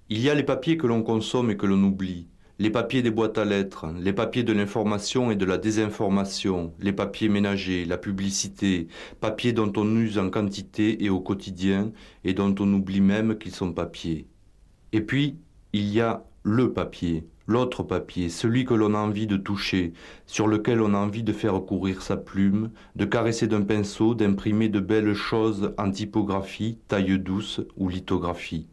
Il y a les papiers que l'on consomme et que l'on oublie, les papiers des boîtes à lettres, les papiers de l'information et de la désinformation, les papiers ménagers, la publicité, papiers dont on use en quantité et au quotidien et dont on oublie même qu'ils sont papiers. Et puis, il y a le papier, l'autre papier, celui que l'on a envie de toucher, sur lequel on a envie de faire courir sa plume, de caresser d'un pinceau, d'imprimer de belles choses en typographie, taille douce ou lithographie.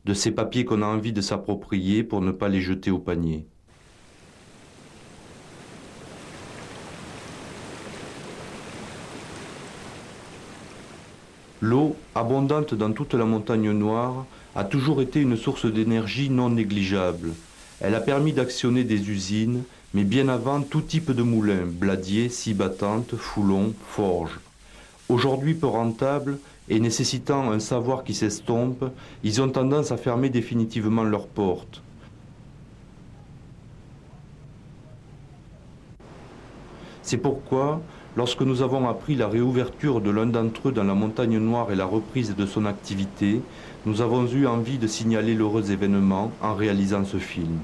De ces papiers qu'on a envie de s'approprier pour ne pas les jeter au panier. L'eau, abondante dans toute la montagne noire, a toujours été une source d'énergie non négligeable. Elle a permis d'actionner des usines, mais bien avant tout type de moulins, bladiers, scie battante, foulons, forges. Aujourd'hui peu rentables et nécessitant un savoir qui s'estompe, ils ont tendance à fermer définitivement leurs portes. C'est pourquoi, lorsque nous avons appris la réouverture de l'un d'entre eux dans la montagne noire et la reprise de son activité, nous avons eu envie de signaler l'heureux événement en réalisant ce film.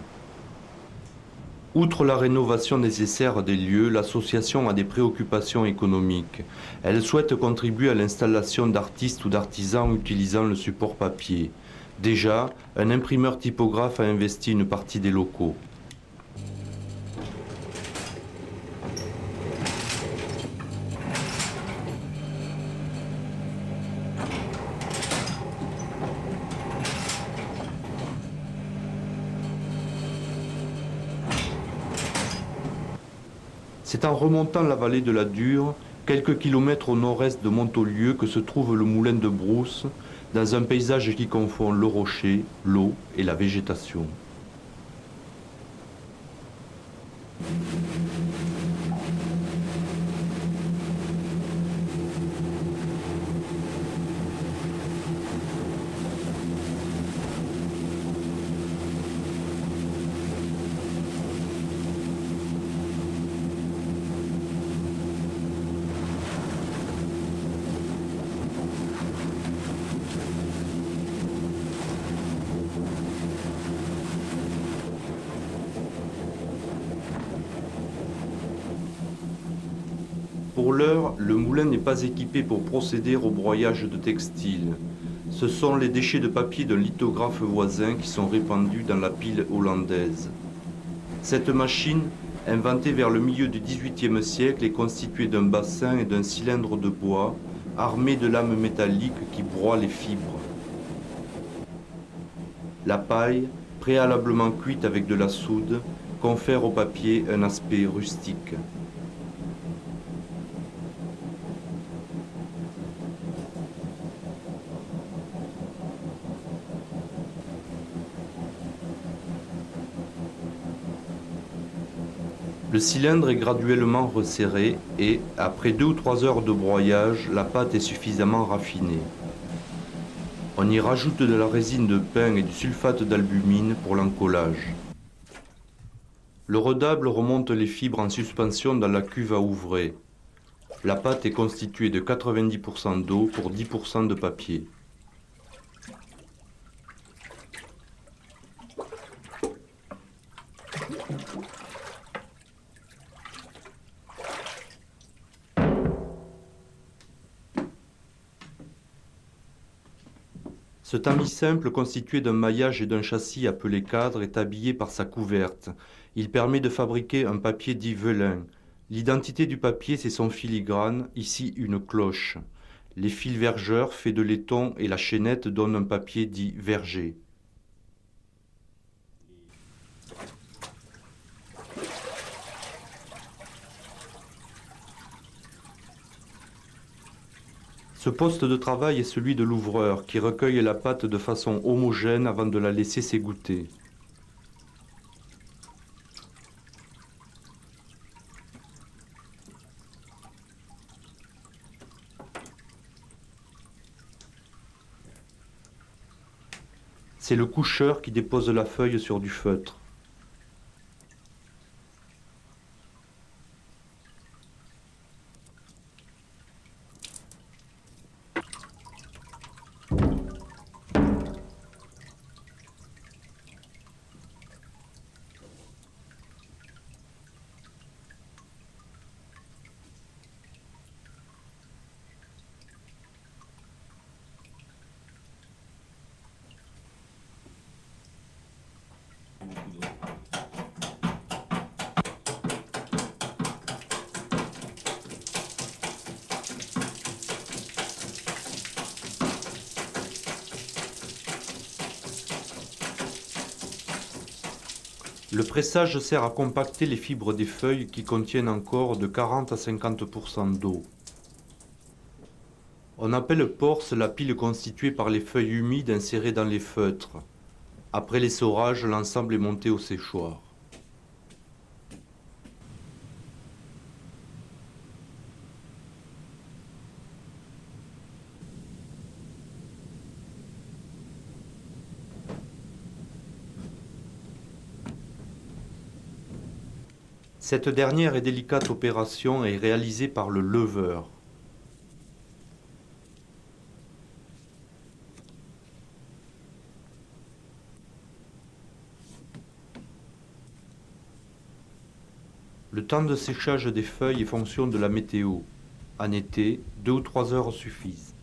Outre la rénovation nécessaire des lieux, l'association a des préoccupations économiques. Elle souhaite contribuer à l'installation d'artistes ou d'artisans utilisant le support papier. Déjà, un imprimeur typographe a investi une partie des locaux. C'est en remontant la vallée de la Dure, quelques kilomètres au nord-est de Montaulieu, que se trouve le moulin de Brousse, dans un paysage qui confond le rocher, l'eau et la végétation. Pour l'heure, le moulin n'est pas équipé pour procéder au broyage de textiles. Ce sont les déchets de papier d'un lithographe voisin qui sont répandus dans la pile hollandaise. Cette machine, inventée vers le milieu du XVIIIe siècle, est constituée d'un bassin et d'un cylindre de bois armé de lames métalliques qui broient les fibres. La paille, préalablement cuite avec de la soude, confère au papier un aspect rustique. Le cylindre est graduellement resserré et, après 2 ou 3 heures de broyage, la pâte est suffisamment raffinée. On y rajoute de la résine de pin et du sulfate d'albumine pour l'encollage. Le redable remonte les fibres en suspension dans la cuve à ouvrer. La pâte est constituée de 90% d'eau pour 10% de papier. Ce tamis simple, constitué d'un maillage et d'un châssis appelé cadre, est habillé par sa couverte. Il permet de fabriquer un papier dit velin. L'identité du papier, c'est son filigrane, ici une cloche. Les fils vergeurs faits de laiton et la chaînette donnent un papier dit verger. Ce poste de travail est celui de l'ouvreur qui recueille la pâte de façon homogène avant de la laisser s'égoutter. C'est le coucheur qui dépose la feuille sur du feutre. beaucoup d'eau. Le pressage sert à compacter les fibres des feuilles qui contiennent encore de 40 à 50% d'eau. On appelle porce la pile constituée par les feuilles humides insérées dans les feutres. Après l'essorage, l'ensemble est monté au séchoir. Cette dernière et délicate opération est réalisée par le leveur. Le temps de séchage des feuilles est fonction de la météo. En été, 2 ou 3 heures suffisent.